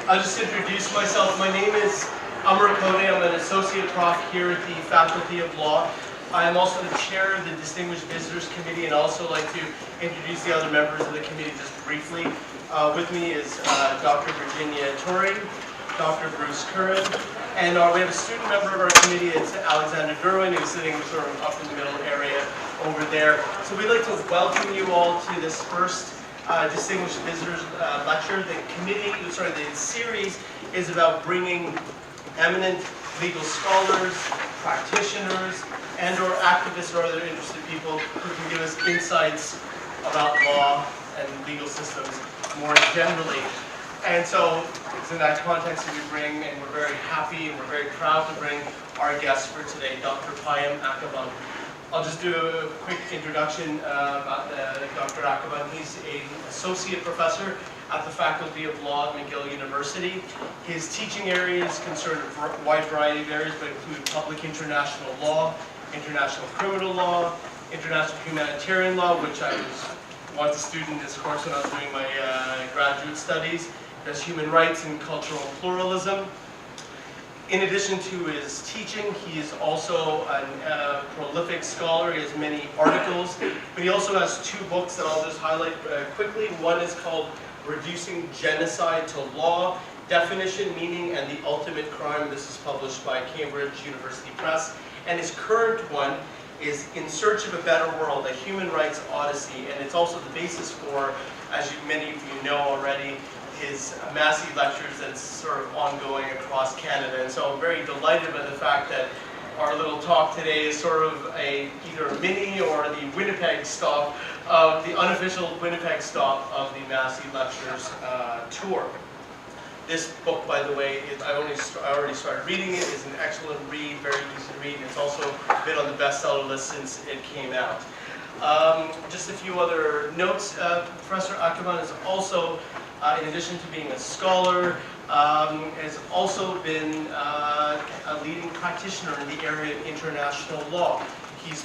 I'll just introduce myself. My name is Amar Kode. I'm an associate prof here at the Faculty of Law. I am also the chair of the Distinguished Visitors Committee, and also like to introduce the other members of the committee just briefly. With me is Dr. Virginia Torrey, Dr. Bruce Curran, and we have a student member of our committee. It's Alexander Derwin, who's sitting sort of up in the middle area over there. So we'd like to welcome you all to this first Distinguished Visitors lecture. The series is about bringing eminent legal scholars, practitioners, and/or activists or other interested people who can give us insights about law and legal systems more generally. And so it's in that context that we bring, and we're very happy and we're very proud to bring our guest for today, Dr. Payam Akhavan. I'll just do a quick introduction about Dr. Akhavan. He's an associate professor at the Faculty of Law at McGill University. His teaching areas concern a wide variety of areas, but include public international law, international criminal law, international humanitarian law, which I was once a student in this course when I was doing my graduate studies. There's human rights and cultural pluralism. In addition to his teaching, he is also a prolific scholar. He has many articles, but he also has two books that I'll just highlight quickly. One is called Reducing Genocide to Law, Definition, Meaning, and the Ultimate Crime. This is published by Cambridge University Press. And his current one is In Search of a Better World, a Human Rights Odyssey. And it's also the basis for, as many of you know already, his Massey lectures that's sort of ongoing across Canada. And so I'm very delighted by the fact that our little talk today is sort of either a mini or the Winnipeg stop, the unofficial Winnipeg stop of the Massey Lectures tour. This book, by the way, I already started reading it. It's an excellent read, very easy to read. And it's also been on the bestseller list since it came out. Just a few other notes. Professor Akhavan is also, in addition to being a scholar, has also been a leading practitioner in the area of international law. He was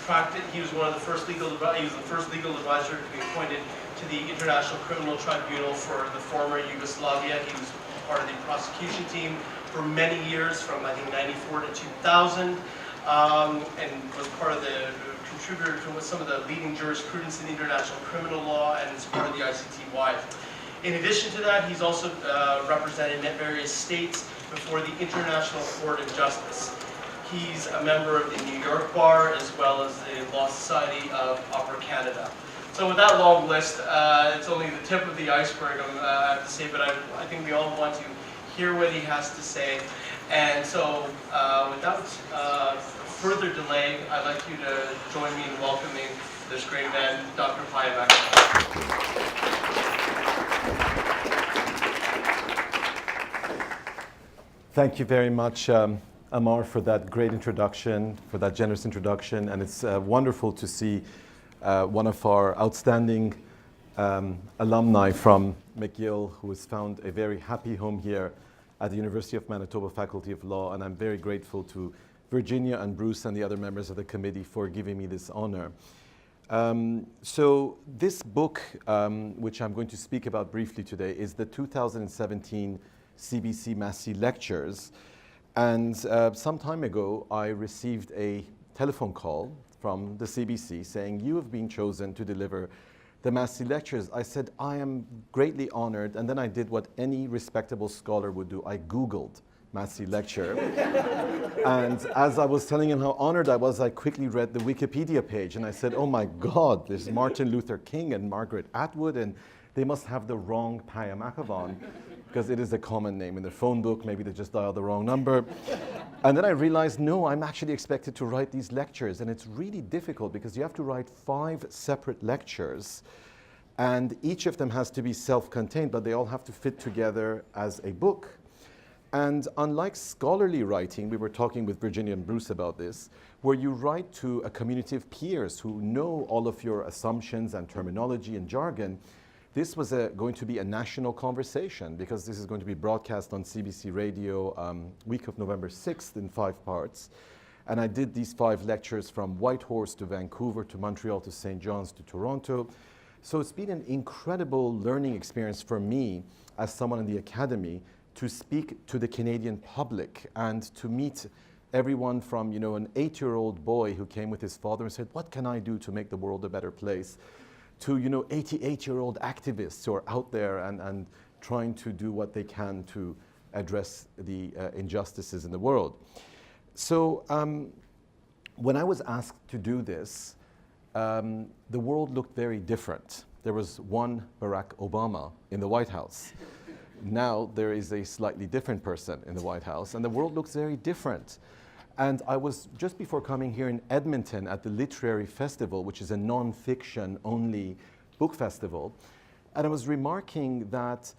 one of the first legal advisor to be appointed to the International Criminal Tribunal for the former Yugoslavia. He was part of the prosecution team for many years, from I think 94 to 2000, and was part of the contributor to some of the leading jurisprudence in international criminal law, and is part of the ICTY. In addition to that, he's also represented various states before the International Court of Justice. He's a member of the New York Bar as well as the Law Society of Upper Canada. So with that long list, it's only the tip of the iceberg, I have to say, but I think we all want to hear what he has to say. And so without further delay, I'd like you to join me in welcoming this great man, Dr. Payam Akhavan. Thank you very much, Amar, for that great introduction, for that generous introduction. And it's wonderful to see one of our outstanding alumni from McGill, who has found a very happy home here at the University of Manitoba Faculty of Law. And I'm very grateful to Virginia and Bruce and the other members of the committee for giving me this honor. So this book, which I'm going to speak about briefly today, is the 2017 CBC Massey Lectures. And some time ago, I received a telephone call from the CBC saying, "You have been chosen to deliver the Massey Lectures." I said, "I am greatly honored." And then I did what any respectable scholar would do. I Googled Massey Lecture. And as I was telling him how honored I was, I quickly read the Wikipedia page. And I said, "Oh my God, there's Martin Luther King and Margaret Atwood, and they must have the wrong Payam Akhavan, because it is a common name in their phone book. Maybe they just dialed the wrong number." And then I realized, no, I'm actually expected to write these lectures. And it's really difficult because you have to write 5 separate lectures. And each of them has to be self-contained, but they all have to fit together as a book. And unlike scholarly writing, we were talking with Virginia and Bruce about this, where you write to a community of peers who know all of your assumptions and terminology and jargon, this was going to be a national conversation, because this is going to be broadcast on CBC Radio week of November 6th in 5 parts. And I did these 5 lectures from Whitehorse to Vancouver to Montreal to St. John's to Toronto. So it's been an incredible learning experience for me as someone in the academy to speak to the Canadian public and to meet everyone from, an 8-year-old boy who came with his father and said, what can I do to make the world a better place? To, 88-year-old activists who are out there and trying to do what they can to address the injustices in the world. So when I was asked to do this, the world looked very different. There was one Barack Obama in the White House. Now there is a slightly different person in the White House, and the world looks very different. And I was, just before coming here in Edmonton at the Literary Festival, which is a non-fiction only book festival, and I was remarking that,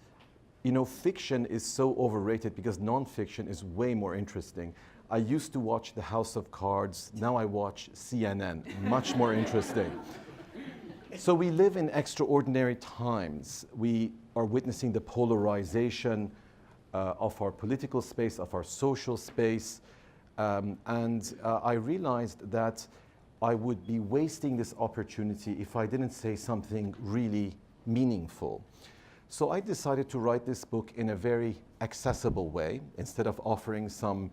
fiction is so overrated because non-fiction is way more interesting. I used to watch The House of Cards, now I watch CNN, much more interesting. So we live in extraordinary times. We are witnessing the polarization of our political space, of our social space. I realized that I would be wasting this opportunity if I didn't say something really meaningful. So I decided to write this book in a very accessible way, instead of offering some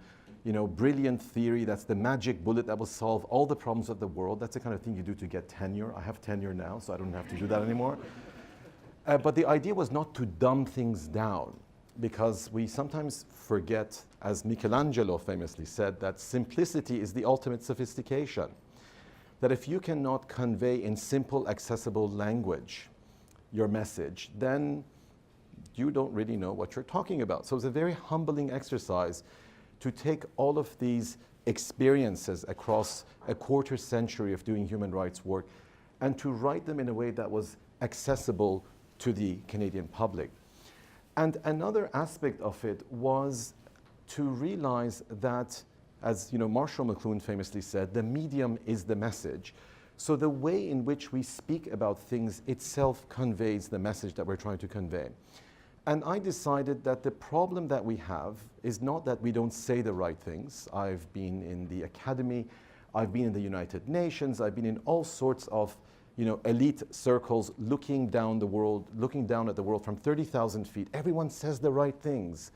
brilliant theory that's the magic bullet that will solve all the problems of the world. That's the kind of thing you do to get tenure. I have tenure now, so I don't have to do that anymore. But the idea was not to dumb things down, because we sometimes forget, as Michelangelo famously said, that simplicity is the ultimate sophistication. That if you cannot convey in simple, accessible language your message, then you don't really know what you're talking about. So it's a very humbling exercise to take all of these experiences across a quarter century of doing human rights work and to write them in a way that was accessible to the Canadian public. And another aspect of it was to realize that, as Marshall McLuhan famously said, the medium is the message. So the way in which we speak about things itself conveys the message that we're trying to convey. And I decided that the problem that we have is not that we don't say the right things. I've been in the academy, I've been in the United Nations, I've been in all sorts of elite circles looking down at the world from 30,000 feet. Everyone says the right things,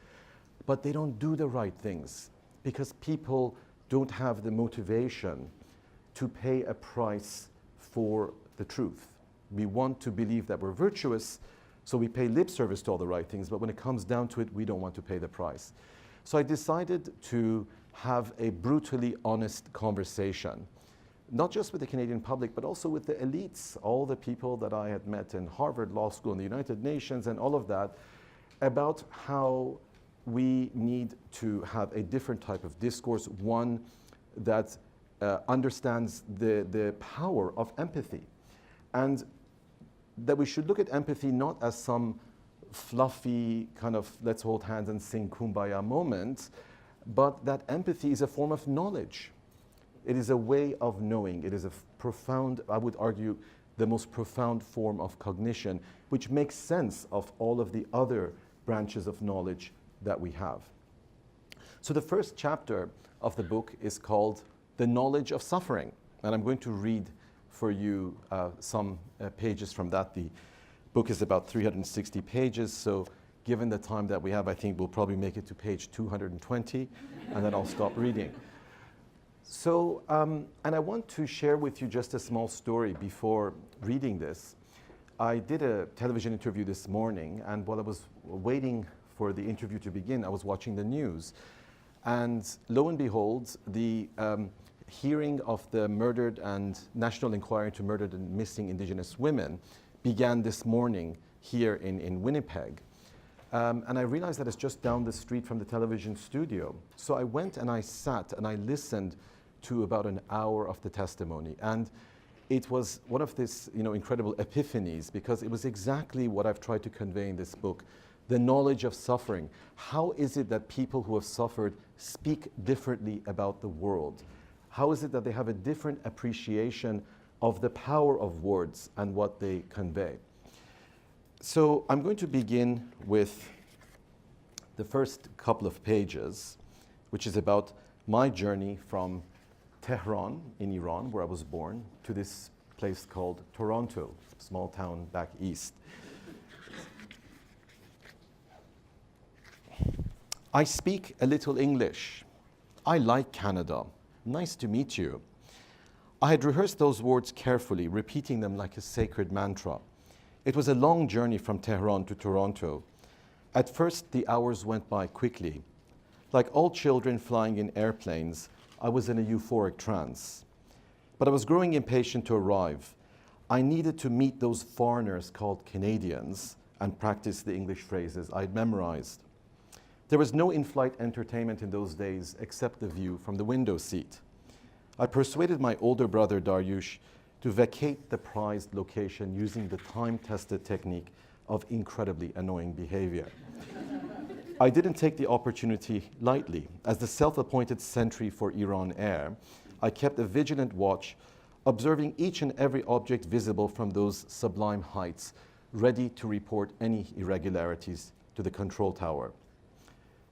but they don't do the right things because people don't have the motivation to pay a price for the truth. We want to believe that we're virtuous, so we pay lip service to all the right things, but when it comes down to it, we don't want to pay the price. So I decided to have a brutally honest conversation, not just with the Canadian public, but also with the elites, all the people that I had met in Harvard Law School and the United Nations and all of that, about how we need to have a different type of discourse, one that understands the power of empathy. And that we should look at empathy not as some fluffy kind of let's hold hands and sing Kumbaya moment, but that empathy is a form of knowledge. It is a way of knowing. It is a profound, I would argue, the most profound form of cognition, which makes sense of all of the other branches of knowledge that we have. So the first chapter of the book is called The Knowledge of Suffering. And I'm going to read for you some pages from that. The book is about 360 pages, so given the time that we have, I think we'll probably make it to page 220, and then I'll stop reading. So, and I want to share with you just a small story before reading this. I did a television interview this morning, and while I was waiting for the interview to begin, I was watching the news. And lo and behold, the hearing of the murdered and National Inquiry into Murdered and Missing Indigenous Women began this morning here in Winnipeg. And I realized that it's just down the street from the television studio. So I went and I sat and I listened to about an hour of the testimony. And it was one of these incredible epiphanies, because it was exactly what I've tried to convey in this book. The knowledge of suffering. How is it that people who have suffered speak differently about the world? How is it that they have a different appreciation of the power of words and what they convey? So I'm going to begin with the first couple of pages, which is about my journey from Tehran in Iran, where I was born, to this place called Toronto, small town back east. I speak a little English. I like Canada. Nice to meet you. I had rehearsed those words carefully, repeating them like a sacred mantra. It was a long journey from Tehran to Toronto. At first, the hours went by quickly. Like all children flying in airplanes, I was in a euphoric trance. But I was growing impatient to arrive. I needed to meet those foreigners called Canadians and practice the English phrases I'd memorized. There was no in-flight entertainment in those days except the view from the window seat. I persuaded my older brother Dariush to vacate the prized location using the time-tested technique of incredibly annoying behavior. I didn't take the opportunity lightly. As the self-appointed sentry for Iran Air, I kept a vigilant watch, observing each and every object visible from those sublime heights, ready to report any irregularities to the control tower.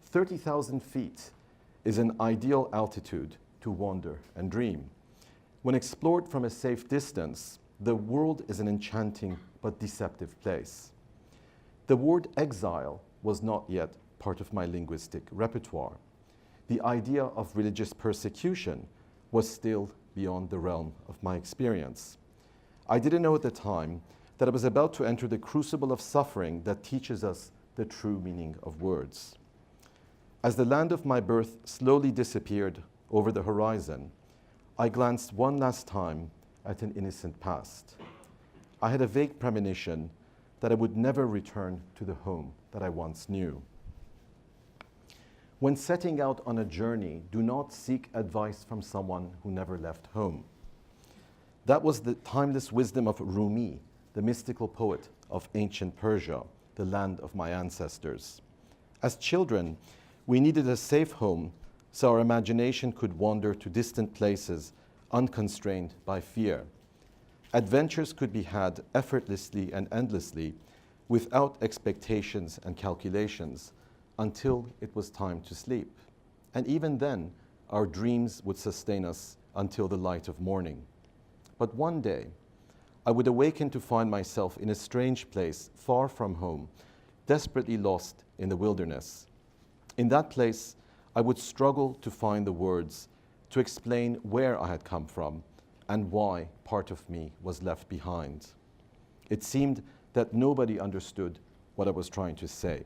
30,000 feet is an ideal altitude to wander and dream. When explored from a safe distance, the world is an enchanting but deceptive place. The word exile was not yet part of my linguistic repertoire. The idea of religious persecution was still beyond the realm of my experience. I didn't know at the time that I was about to enter the crucible of suffering that teaches us the true meaning of words. As the land of my birth slowly disappeared over the horizon, I glanced one last time at an innocent past. I had a vague premonition that I would never return to the home that I once knew. When setting out on a journey, do not seek advice from someone who never left home. That was the timeless wisdom of Rumi, the mystical poet of ancient Persia, the land of my ancestors. As children, we needed a safe home so our imagination could wander to distant places unconstrained by fear. Adventures could be had effortlessly and endlessly without expectations and calculations until it was time to sleep. And even then, our dreams would sustain us until the light of morning. But one day, I would awaken to find myself in a strange place far from home, desperately lost in the wilderness. In that place, I would struggle to find the words to explain where I had come from and why part of me was left behind. It seemed that nobody understood what I was trying to say.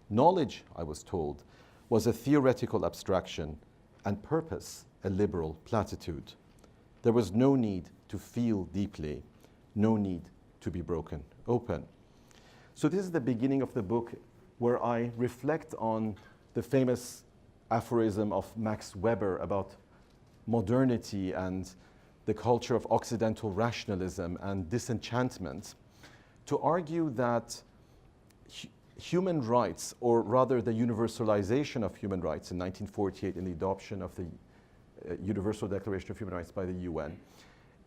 Knowledge, I was told, was a theoretical abstraction and purpose a liberal platitude. There was no need to feel deeply, no need to be broken open. So this is the beginning of the book where I reflect on the famous aphorism of Max Weber about modernity and the culture of Occidental rationalism and disenchantment, to argue that human rights, or rather the universalization of human rights in 1948 in the adoption of the Universal Declaration of Human Rights by the UN,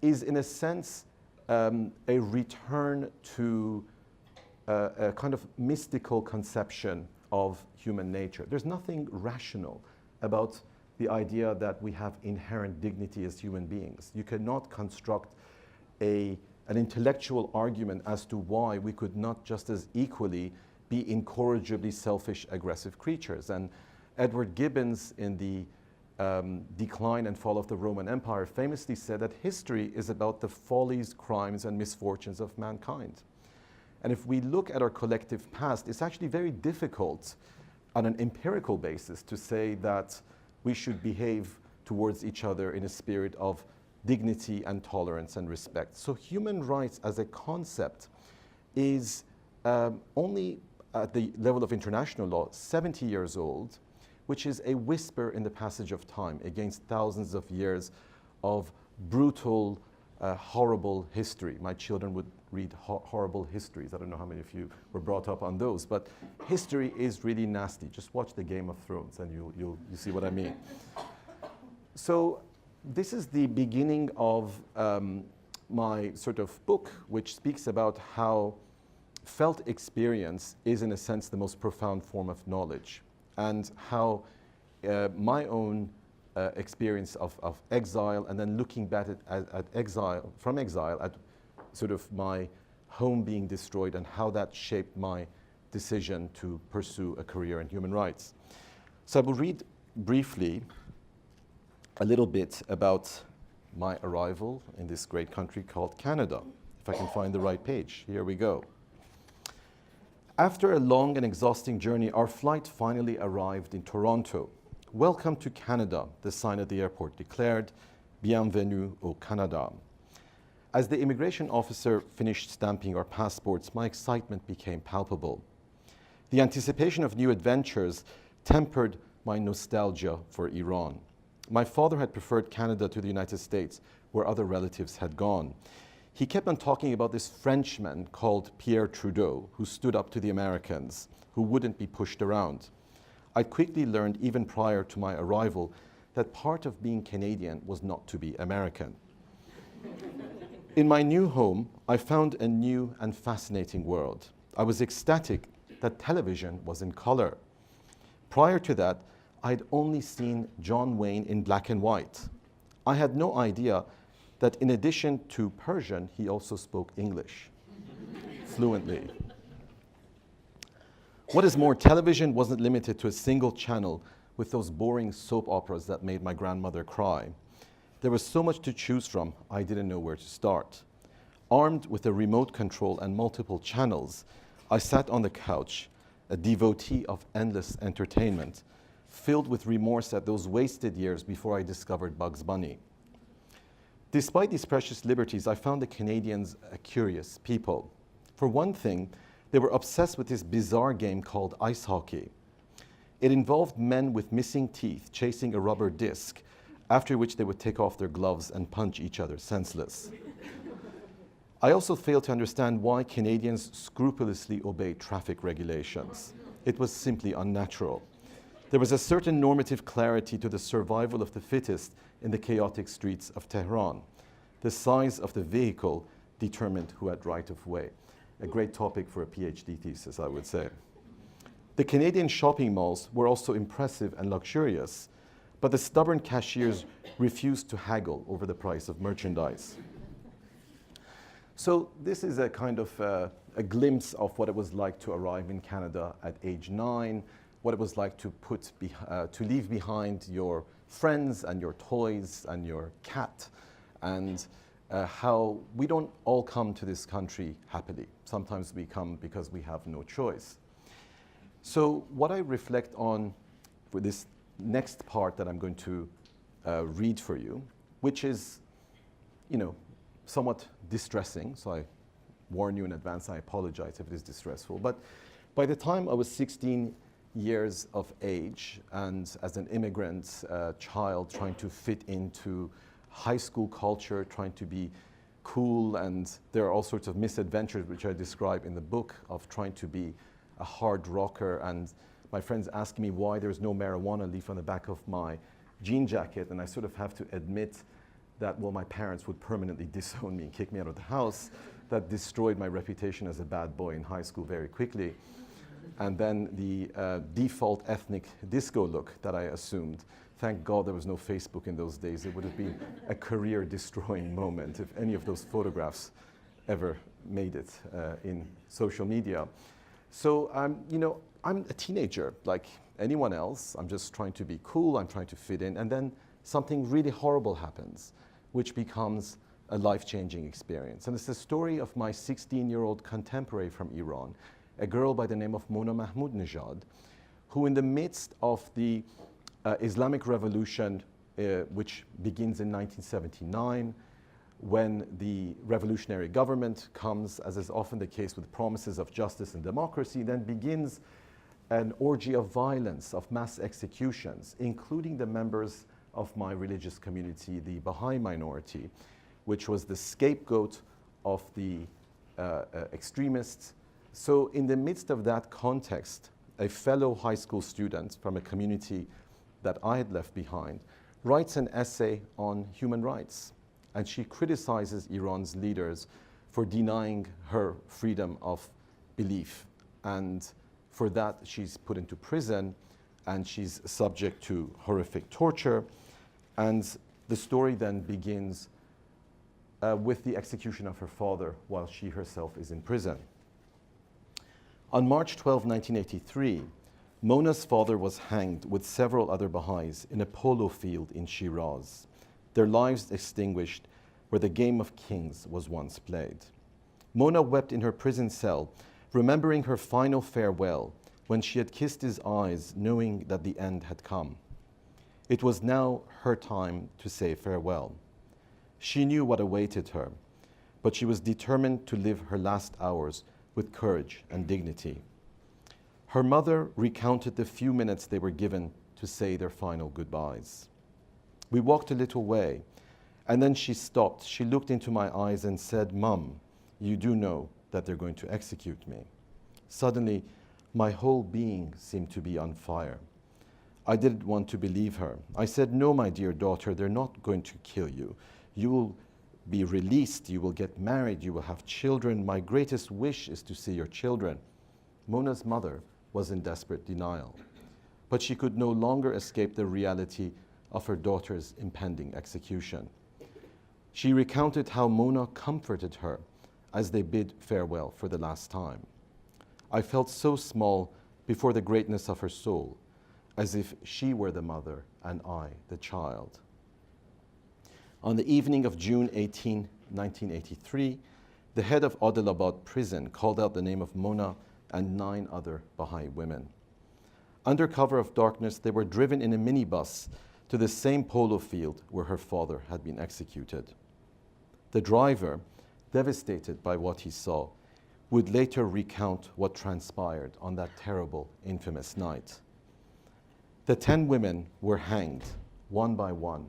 is in a sense a return to a kind of mystical conception of human nature. There's nothing rational about the idea that we have inherent dignity as human beings. You cannot construct an intellectual argument as to why we could not just as equally be incorrigibly selfish, aggressive creatures. And Edward Gibbons, in the Decline and Fall of the Roman Empire, famously said that history is about the follies, crimes, and misfortunes of mankind. And if we look at our collective past, it's actually very difficult on an empirical basis to say that we should behave towards each other in a spirit of dignity and tolerance and respect. So human rights as a concept is only at the level of international law 70 years old, which is a whisper in the passage of time against thousands of years of brutal, horrible history. My children would read horrible histories. I don't know how many of you were brought up on those, but history is really nasty. Just watch the Game of Thrones and you'll see what I mean. So this is the beginning of my sort of book, which speaks about how felt experience is in a sense the most profound form of knowledge, and how my own experience of exile, and then looking back at exile, from exile, at sort of my home being destroyed, and how that shaped my decision to pursue a career in human rights. So I will read briefly a little bit about my arrival in this great country called Canada. If I can find the right page. Here we go. After a long and exhausting journey, our flight finally arrived in Toronto. Welcome to Canada, the sign at the airport declared. Bienvenue au Canada. As the immigration officer finished stamping our passports, my excitement became palpable. The anticipation of new adventures tempered my nostalgia for Iran. My father had preferred Canada to the United States, where other relatives had gone. He kept on talking about this Frenchman called Pierre Trudeau, who stood up to the Americans, who wouldn't be pushed around. I quickly learned, even prior to my arrival, that part of being Canadian was not to be American. In my new home, I found a new and fascinating world. I was ecstatic that television was in color. Prior to that, I'd only seen John Wayne in black and white. I had no idea that in addition to Persian, he also spoke English fluently. What is more, television wasn't limited to a single channel with those boring soap operas that made my grandmother cry. There was so much to choose from, I didn't know where to start. Armed with a remote control and multiple channels, I sat on the couch, a devotee of endless entertainment, filled with remorse at those wasted years before I discovered Bugs Bunny. Despite these precious liberties, I found the Canadians a curious people. For one thing, they were obsessed with this bizarre game called ice hockey. It involved men with missing teeth chasing a rubber disc, after which they would take off their gloves and punch each other senseless. I also failed to understand why Canadians scrupulously obey traffic regulations. It was simply unnatural. There was a certain normative clarity to the survival of the fittest in the chaotic streets of Tehran. The size of the vehicle determined who had right of way. A great topic for a PhD thesis, I would say. The Canadian shopping malls were also impressive and luxurious, but the stubborn cashiers refused to haggle over the price of merchandise. So this is a kind of a glimpse of what it was like to arrive in Canada at age 9, what it was like to leave behind your friends and your toys and your cat, and how we don't all come to this country happily. Sometimes we come because we have no choice. So what I reflect on for this next part that I'm going to read for you, which is, somewhat distressing, so I warn you in advance, I apologize if it is distressful, but by the time I was 16 years of age, and as an immigrant child trying to fit into high school culture, trying to be cool, and there are all sorts of misadventures which I describe in the book of trying to be a hard rocker, and my friends ask me why there's no marijuana leaf on the back of my jean jacket, and I sort of have to admit that, well, my parents would permanently disown me and kick me out of the house. That destroyed my reputation as a bad boy in high school very quickly. And then the default ethnic disco look that I assumed. Thank God there was no Facebook in those days. It would have been a career-destroying moment if any of those photographs ever made it in social media. So, I'm a teenager like anyone else. I'm just trying to be cool. I'm trying to fit in. And then something really horrible happens, which becomes a life-changing experience. And it's the story of my 16-year-old contemporary from Iran, a girl by the name of Mona Mahmoudnejad, who in the midst of the Islamic Revolution, which begins in 1979, when the revolutionary government comes, as is often the case with promises of justice and democracy, then begins an orgy of violence, of mass executions, including the members of my religious community, the Baha'i minority, which was the scapegoat of the extremists. So in the midst of that context, a fellow high school student from a community that I had left behind writes an essay on human rights. And she criticizes Iran's leaders for denying her freedom of belief. And for that, she's put into prison, and she's subject to horrific torture. And the story then begins with the execution of her father while she herself is in prison. On March 12, 1983, Mona's father was hanged with several other Baha'is in a polo field in Shiraz, their lives extinguished where the game of kings was once played. Mona wept in her prison cell, remembering her final farewell when she had kissed his eyes, knowing that the end had come. It was now her time to say farewell. She knew what awaited her, but she was determined to live her last hours with courage and dignity. Her mother recounted the few minutes they were given to say their final goodbyes. We walked a little way, and then she stopped. She looked into my eyes and said, "Mum, you do know that they're going to execute me." Suddenly, my whole being seemed to be on fire. I didn't want to believe her. I said, "No, my dear daughter, they're not going to kill you. You will be released, you will get married, you will have children. My greatest wish is to see your children." Mona's mother was in desperate denial, but she could no longer escape the reality of her daughter's impending execution. She recounted how Mona comforted her as they bid farewell for the last time. I felt so small before the greatness of her soul, as if she were the mother and I the child. On the evening of June 18, 1983, the head of Adilabad prison called out the name of Mona and 9 other Baha'i women. Under cover of darkness, they were driven in a minibus to the same polo field where her father had been executed. The driver, devastated by what he saw, would later recount what transpired on that terrible, infamous night. The 10 women were hanged, one by one.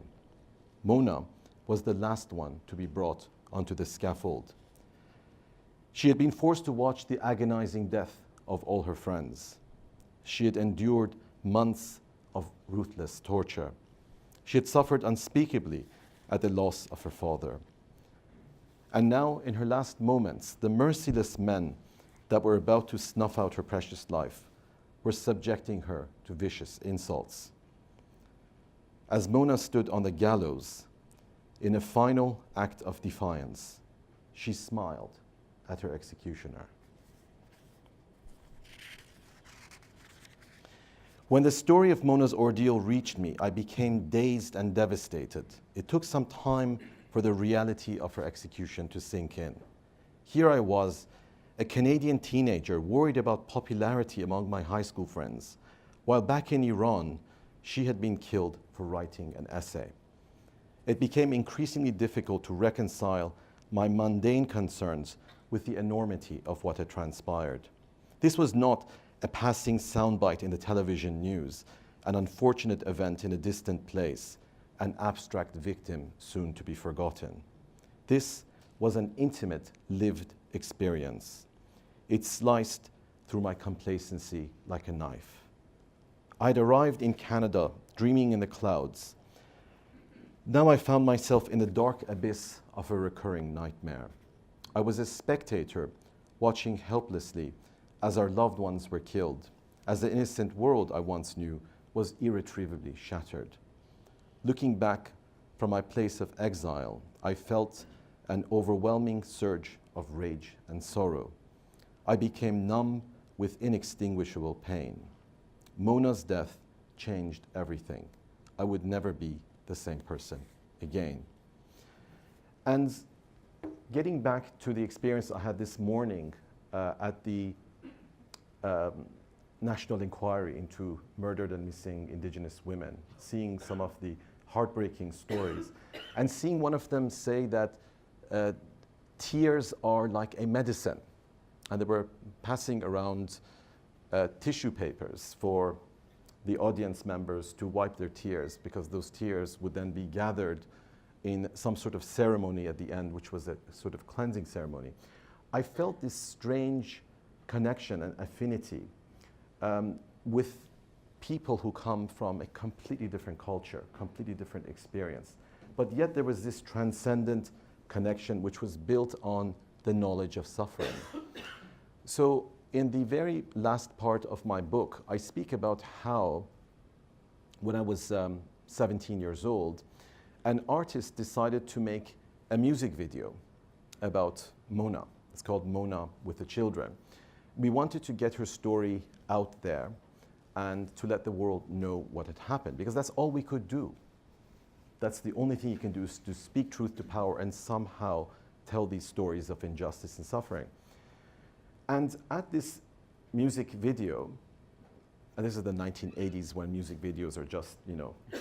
Mona was the last one to be brought onto the scaffold. She had been forced to watch the agonizing death of all her friends. She had endured months of ruthless torture. She had suffered unspeakably at the loss of her father. And now, in her last moments, the merciless men that were about to snuff out her precious life were subjecting her to vicious insults. As Mona stood on the gallows, in a final act of defiance, she smiled at her executioner. When the story of Mona's ordeal reached me, I became dazed and devastated. It took some time for the reality of her execution to sink in. Here I was, a Canadian teenager worried about popularity among my high school friends, while back in Iran, she had been killed for writing an essay. It became increasingly difficult to reconcile my mundane concerns with the enormity of what had transpired. This was not a passing soundbite in the television news, an unfortunate event in a distant place, an abstract victim soon to be forgotten. This was an intimate, lived experience. It sliced through my complacency like a knife. I'd arrived in Canada, dreaming in the clouds. Now I found myself in the dark abyss of a recurring nightmare. I was a spectator, watching helplessly as our loved ones were killed, as the innocent world I once knew was irretrievably shattered. Looking back from my place of exile, I felt an overwhelming surge of rage and sorrow. I became numb with inextinguishable pain. Mona's death changed everything. I would never be the same person again. And getting back to the experience I had this morning at the National Inquiry into Murdered and Missing Indigenous Women, seeing some of the heartbreaking stories, and seeing one of them say that tears are like a medicine. And they were passing around tissue papers for the audience members to wipe their tears, because those tears would then be gathered in some sort of ceremony at the end, which was a sort of cleansing ceremony. I felt this strange connection and affinity with people who come from a completely different culture, completely different experience. But yet there was this transcendent connection which was built on the knowledge of suffering. So in the very last part of my book, I speak about how, when I was 17 years old, an artist decided to make a music video about Mona. It's called Mona with the Children. We wanted to get her story out there and to let the world know what had happened, because that's all we could do. That's the only thing you can do, is to speak truth to power and somehow tell these stories of injustice and suffering. And at this music video, and this is the 1980s when music videos are just,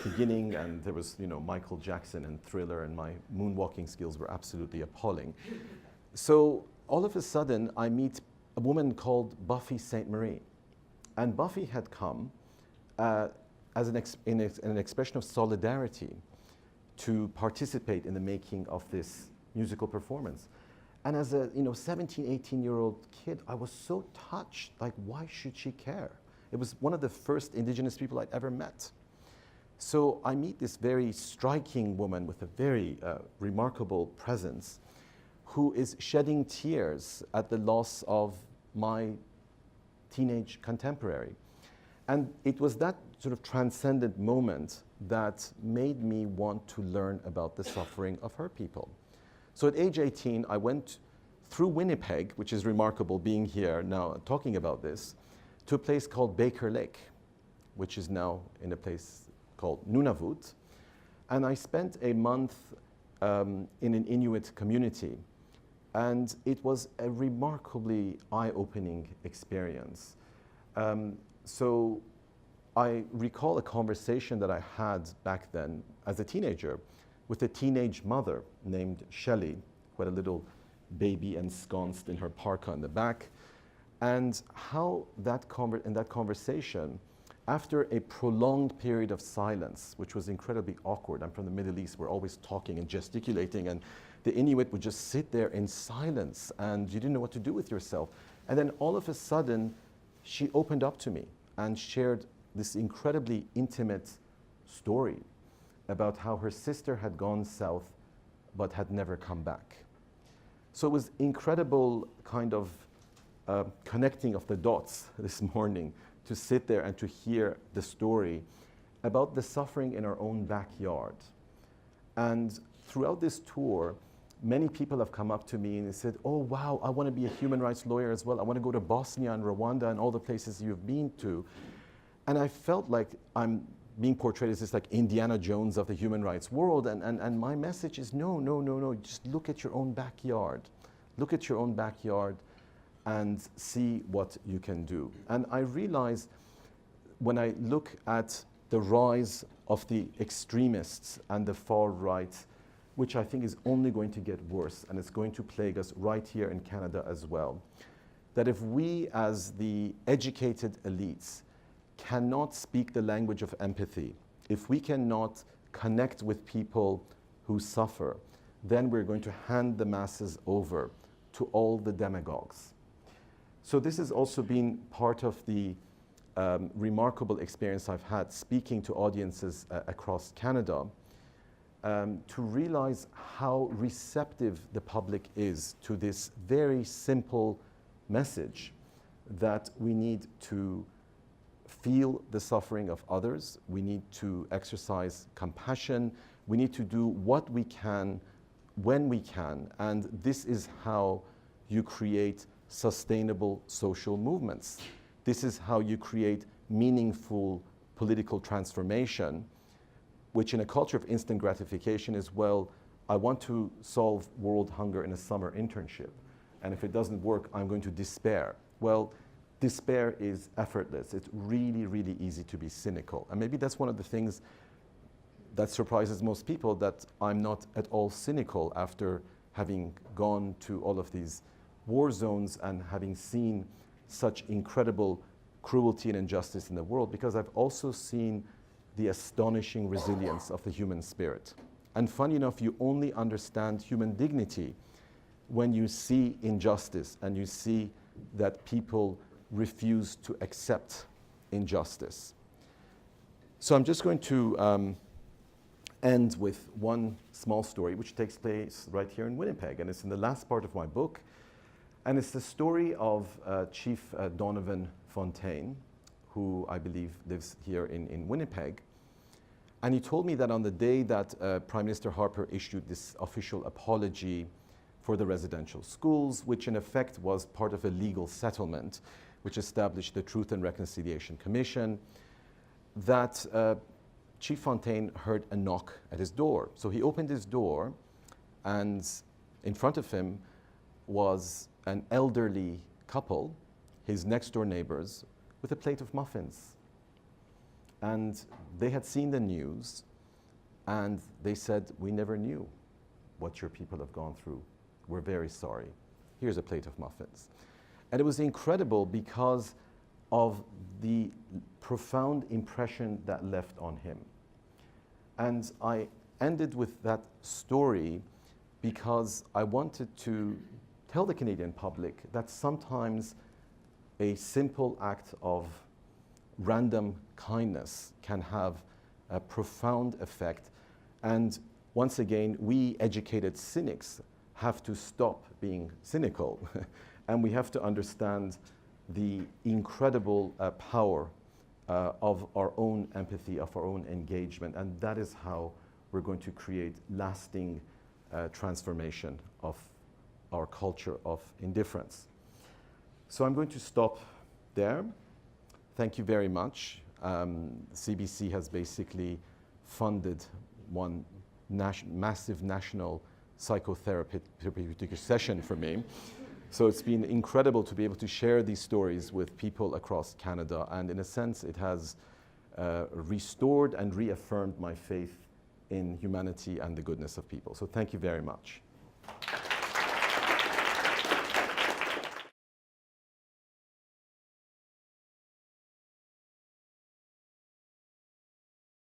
beginning, and there was, Michael Jackson and Thriller, and my moonwalking skills were absolutely appalling. So all of a sudden, I meet a woman called Buffy St. Marie. And Buffy had come as an expression of solidarity to participate in the making of this musical performance. And as a 17, 18-year-old kid, I was so touched, like, why should she care? It was one of the first indigenous people I'd ever met. So I meet this very striking woman with a very remarkable presence, who is shedding tears at the loss of my teenage contemporary. And it was that sort of transcendent moment that made me want to learn about the suffering of her people. So at age 18, I went through Winnipeg, which is remarkable being here now talking about this, to a place called Baker Lake, which is now in a place called Nunavut. And I spent a month in an Inuit community. And it was a remarkably eye-opening experience. So I recall a conversation that I had back then as a teenager with a teenage mother named Shelley, who had a little baby ensconced in her parka in the back, and how in that conversation, after a prolonged period of silence, which was incredibly awkward. I'm from the Middle East, we're always talking and gesticulating, and the Inuit would just sit there in silence, and you didn't know what to do with yourself. And then all of a sudden, she opened up to me and shared this incredibly intimate story about how her sister had gone south but had never come back. So it was incredible kind of connecting of the dots this morning to sit there and to hear the story about the suffering in our own backyard. And throughout this tour, many people have come up to me and they said, oh wow, I want to be a human rights lawyer as well. I want to go to Bosnia and Rwanda and all the places you've been to. And I felt like I'm being portrayed as this like Indiana Jones of the human rights world. And my message is no, just look at your own backyard. Look at your own backyard and see what you can do. And I realize when I look at the rise of the extremists and the far right, which I think is only going to get worse, and it's going to plague us right here in Canada as well, that if we as the educated elites cannot speak the language of empathy, if we cannot connect with people who suffer, then we're going to hand the masses over to all the demagogues. So this has also been part of the remarkable experience I've had speaking to audiences across Canada, to realize how receptive the public is to this very simple message that we need to feel the suffering of others, we need to exercise compassion, we need to do what we can when we can, and this is how you create sustainable social movements. This is how you create meaningful political transformation, which in a culture of instant gratification is, well, I want to solve world hunger in a summer internship, and if it doesn't work, I'm going to despair. Well, despair is effortless. It's really, really easy to be cynical. And maybe that's one of the things that surprises most people, that I'm not at all cynical after having gone to all of these war zones and having seen such incredible cruelty and injustice in the world, because I've also seen the astonishing resilience of the human spirit. And funny enough, you only understand human dignity when you see injustice and you see that people refuse to accept injustice. So I'm just going to end with one small story which takes place right here in Winnipeg, and it's in the last part of my book. And it's the story of Chief Donovan Fontaine, who I believe lives here in Winnipeg. And he told me that on the day that Prime Minister Harper issued this official apology for the residential schools, which in effect was part of a legal settlement, which established the Truth and Reconciliation Commission, that Chief Fontaine heard a knock at his door. So he opened his door, and in front of him was an elderly couple, his next door neighbors, with a plate of muffins. And they had seen the news, and they said, "We never knew what your people have gone through. We're very sorry. Here's a plate of muffins." And it was incredible because of the profound impression that left on him. And I ended with that story because I wanted to tell the Canadian public that sometimes a simple act of random kindness can have a profound effect. And once again, we educated cynics have to stop being cynical and we have to understand the incredible power of our own empathy, of our own engagement, and that is how we're going to create lasting transformation of our culture of indifference. So I'm going to stop there. Thank you very much. CBC has basically funded one massive national psychotherapeutic session for me. So it's been incredible to be able to share these stories with people across Canada, and in a sense it has restored and reaffirmed my faith in humanity and the goodness of people. So thank you very much.